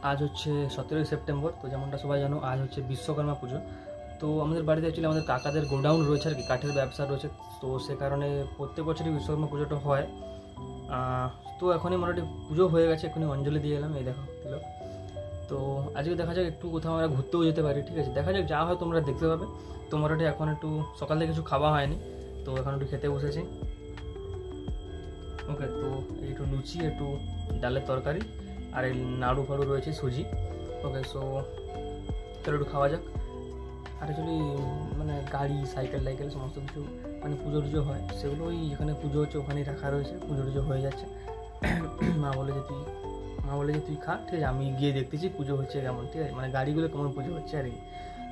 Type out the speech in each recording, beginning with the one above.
আজ হচ্ছে 17ই সেপ্টেম্বর। তো যেমনটা সবাই জানো আজ হচ্ছে বিশ্বকর্মা পুজো। তো আমাদের বাড়িতে অ্যাকচুয়ালি আমাদের কাকাদের গোডাউন রয়েছে আর কি, কাঠের ব্যবসা রয়েছে। তো সে কারণে প্রত্যেক বছরই বিশ্বকর্মা পুজোটা হয়। তো এখনই মোটামুটি পুজো হয়ে গেছে, এখনই অঞ্জলি দিয়ে এলাম, এই দেখো দিল। তো আজকে দেখা যাক একটু কোথাও আমরা ঘুরতেও যেতে পারি, ঠিক আছে? দেখা যাক, যা হয় তোমরা দেখতে পাবে। তো মোটামুটি এখন একটু সকাল থেকে কিছু খাওয়া হয়নি, তো এখন একটু খেতে বসেছি। ওকে, তো একটু লুচি, একটু ডালের তরকারি, আর এই নাড়ু ফাড়ু রয়েছে, সুজি। ওকে, সো চলো একটু খাওয়া যাক। আর অ্যাকচুয়ালি মানে গাড়ি সাইকেল টাইকেল সমস্ত কিছু মানে পুজো টুজো হয়, সেগুলো ওই যেখানে পুজো হচ্ছে ওখানেই রাখা রয়েছে, পুজো টুজো হয়ে যাচ্ছে। মা বলে যে তুই খা, ঠিক আছে? আমি গিয়ে দেখতেছি পুজো হচ্ছে কেমন, ঠিক আছে? মানে গাড়িগুলো কেমন পুজো হচ্ছে আর কি।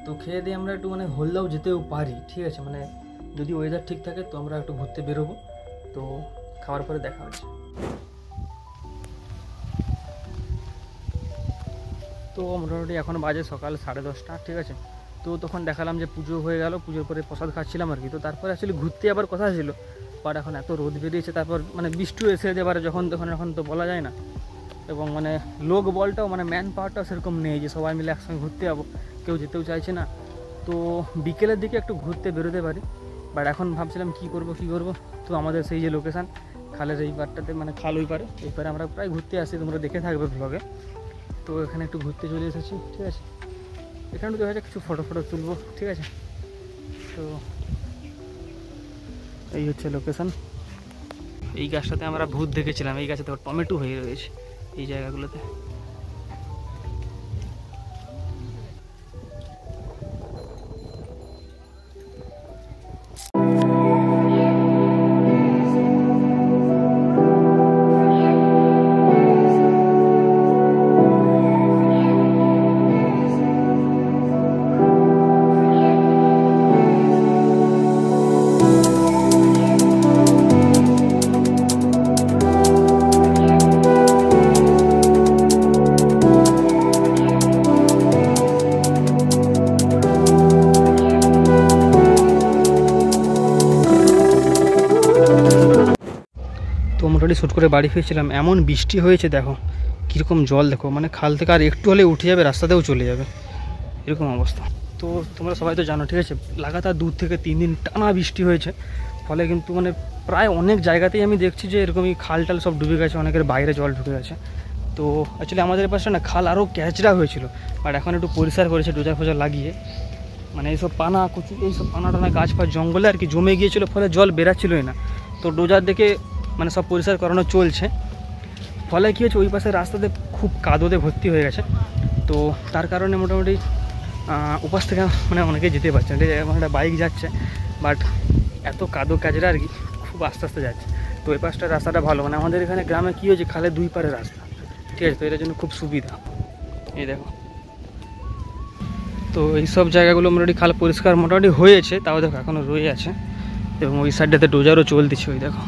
তো খেয়ে দিয়ে আমরা একটু মানে হলদাও যেতেও পারি, ঠিক আছে? মানে যদি ওয়েদার ঠিক থাকে তো আমরা একটু ঘুরতে বেরোবো। তো খাওয়ার পরে দেখা হচ্ছে। তো মোটামুটি এখন বাজে সকাল 10:30, ঠিক আছে? তো তখন দেখালাম যে পুজো হয়ে গেল, পুজোর পরে প্রসাদ খাচ্ছিলাম আর কি। তো তারপরে অ্যাকচুয়ালি ঘুরতে আবার কথা ছিল, বাট এখন এত রোদ বেরিয়েছে, তারপর মানে বৃষ্টিও এসে যেতে পারে যখন তখন, এখন তো বলা যায় না। এবং মানে লোক বলটাও মানে ম্যান পাওয়ারটাও সেরকম নেই যে সবাই মিলে একসঙ্গে ঘুরতে যাবো, কেউ যেতেও চাইছে না। তো বিকেলের দিকে একটু ঘুরতে বেরোতে পারি, বাট এখন ভাবছিলাম কী করবো। তো আমাদের সেই যে লোকেশান খালের এই পারটাতে, মানে খাল ওই পারে, এই পারে আমরা প্রায় ঘুরতে আসি, তোমরা দেখে থাকবে ব্লগে। তো এখানে একটু ঘুরতে চলে এসেছি, ঠিক আছে? এখানে তো হয়তো কিছু ফটো তুলবো, ঠিক আছে? তো এই হচ্ছে লোকেশান। এই গাছটাতে আমরা ভূত দেখেছিলাম, এই গাছে তো টমেটো হয়ে রয়েছে এই জায়গাগুলোতে। তো মোটামুটি শ্যুট করে বাড়ি ফিরছিলাম, এমন বৃষ্টি হয়েছে, দেখো কীরকম জল, দেখো মানে খাল থেকে আর একটু হলে উঠে যাবে, রাস্তাতেও চলে যাবে, এরকম অবস্থা। তো তোমরা সবাই তো জানো, ঠিক আছে? লাগাতার 2 থেকে 3 দিন টানা বৃষ্টি হয়েছে, ফলে কিন্তু মানে প্রায় অনেক জায়গাতেই আমি দেখছি যে এরকমই খাল টাল সব ডুবে গেছে, অনেকের বাইরে জল ঢুকে গেছে। তো অ্যাকচুয়ালি আমাদের পাশে না খাল আরও ক্যাচড়া হয়েছিল, বাট এখন একটু পরিষ্কার করেছে ডোজার ফোজার লাগিয়ে। মানে এইসব পানা কুচি, এইসব পানা টানা গাছ ফাছ জঙ্গলে আর কি জমে গিয়েছিলো, ফলে জল বেরাচ্ছিলোই না। তো ডোজার দেখে মানে সব পরিষ্কার করানো চলছে, ফলে কী হচ্ছে ওই পাশের রাস্তাতে খুব কাদোতে ভর্তি হয়ে গেছে। তো তার কারণে মোটামুটি উপাস থেকে মানে অনেকে যেতে পারছে না, এখন একটা বাইক যাচ্ছে, বাট এত কাদো কাজরা আর কি, খুব আস্তে আস্তে যাচ্ছে। তো ওই পাশটার রাস্তাটা ভালো, মানে আমাদের এখানে গ্রামে কী হয়েছে খালের 2 পারে রাস্তা, ঠিক আছে? তো এটার জন্য খুব সুবিধা, এই দেখো। তো এইসব জায়গাগুলো মোটামুটি খাল পরিষ্কার মোটামুটি হয়েছে, তাও দেখো এখনও রয়ে আছে। এবং ওই সাইডটাতে ডোজারও চলতেছে, ওই দেখো।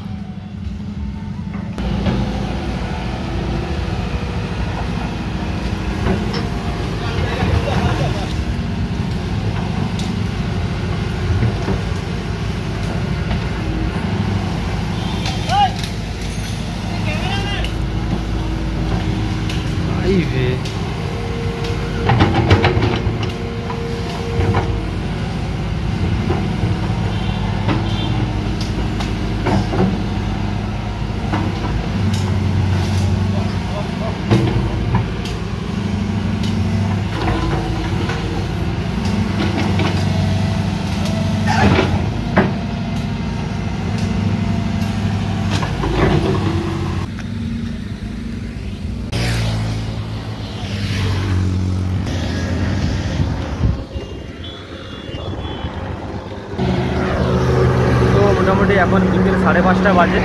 মোটামুটি এখন বিকেল 5:30 বাজে,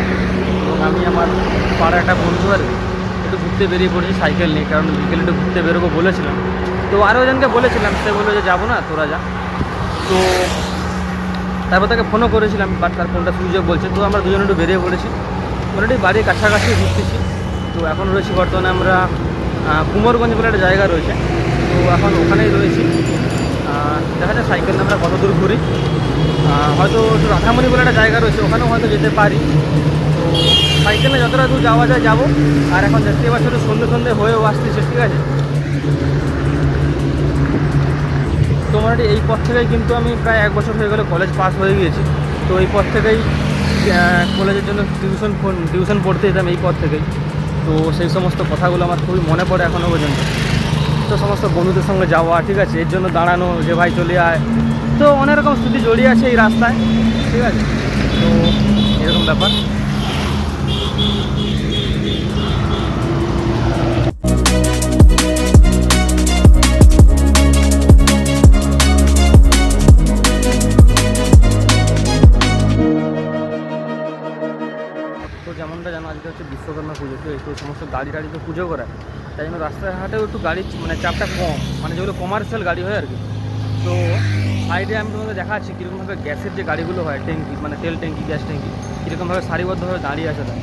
এবং আমি আমার পাড়ার একটা বন্ধু আর একটু ঘুরতে বেরিয়ে পড়েছি সাইকেল নিয়ে, কারণ বিকেলে একটু ঘুরতে বেরোবো বলেছিলাম। তো আরও জনকে বলেছিলাম, সে বললো যে যাবো না, তোরা যা। তো তারপর তাকে ফোনও করেছিলাম, বাট তার ফোনটা সুইচ অফ বলছে। তো আমরা দুজন একটু বেরিয়ে পড়েছি, মোটামুটি বাড়ির কাছাকাছি ঘুরতেছি। তো এখন রয়েছি বর্তমানে আমরা কুমোরগঞ্জ বলে একটা জায়গা রয়েছে, তো এখন ওখানেই রয়েছি। দেখা যায় সাইকেল নিয়ে আমরা কত দূর ঘুরি। হয়তো একটু রাধামণি বলে একটা জায়গা রয়েছে, ওখানেও হয়তো যেতে পারি। তো সাইকেলে যতটা দূর যাওয়া যায় যাবো। আর এখন দেখতে পাচ্ছি একটু সন্ধ্যে হয়েও আসতেছে, ঠিক আছে? তো মোটামুটি এই পথ থেকেই কিন্তু আমি প্রায় 1 বছর হয়ে গেল কলেজ পাস হয়ে গিয়েছি। তো এই পথ থেকেই কলেজের জন্য টিউশন পড়তে যেতাম এই পথ থেকেই। তো সেই সমস্ত কথাগুলো আমার খুবই মনে পড়ে এখনও পর্যন্ত। তো সমস্ত বন্ধুদের সঙ্গে যাওয়া, ঠিক আছে, এর জন্য দাঁড়ানো যে ভাই চলে আয়। তো অনেক রকম স্মৃতি জড়িয়ে আছে এই রাস্তায়, ঠিক আছে। তো এরকম ব্যাপার। তো যেমনটা জানো আজকে হচ্ছে বিশ্বকর্মা পুজো, তো এই তো সমস্ত গাড়ি টাড়ি তো পুজো করায়, তাই জন্য রাস্তাঘাটেও একটু গাড়ি মানে চাপটা কম, মানে যেগুলো কমার্শিয়াল গাড়ি হয় আর কি। তো সাইডে আমি তোমাদের দেখাচ্ছি কীরকমভাবে গ্যাসের যে গাড়িগুলো হয়, ট্যাঙ্কি মানে তেল ট্যাঙ্কি, গ্যাস ট্যাঙ্কি, কীরকমভাবে সারিবদ্ধভাবে দাঁড়িয়ে আছে তাই।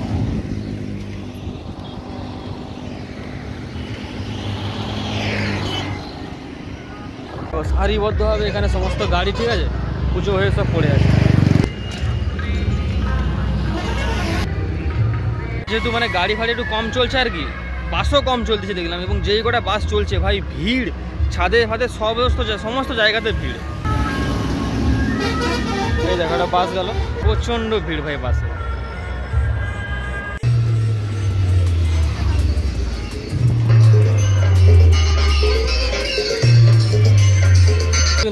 তো সারিবদ্ধভাবে এখানে সমস্ত গাড়ি, ঠিক আছে, পুজো হয়ে সব পড়ে আছে। যেহেতু মানে গাড়ি ফাড়ি একটু কম চলছে আর কি, বাসও কম চলতেছে দেখলাম, এবং যেই কটা বাস চলছে ভাই ভিড়, ছাদে ফাদে সমস্ত জায়গাতে ভিড়। এই দেখো একটা বাস গেল, প্রচণ্ড ভিড় ভাই বাসে।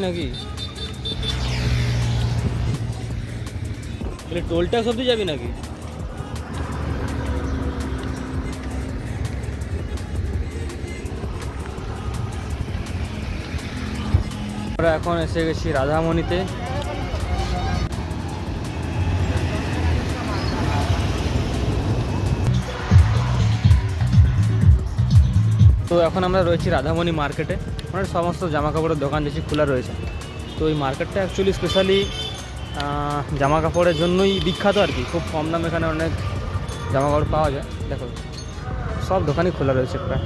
নাকি টোল ট্যাক্স অব্দি যাবি নাকি? আমরা এখন এসে গেছি রাধামণিতে। তো এখন আমরা রয়েছি রাধামণি মার্কেটে, মানে সমস্ত জামা কাপড়ের দোকান দেখছি খোলা রয়েছে। তো এই মার্কেটটা অ্যাকচুয়ালি স্পেশালি জামা কাপড়ের জন্যই বিখ্যাত আর কি। খুব কম দামে এখানে অনেক জামা কাপড় পাওয়া যায়। দেখো সব দোকানই খোলা রয়েছে প্রায়।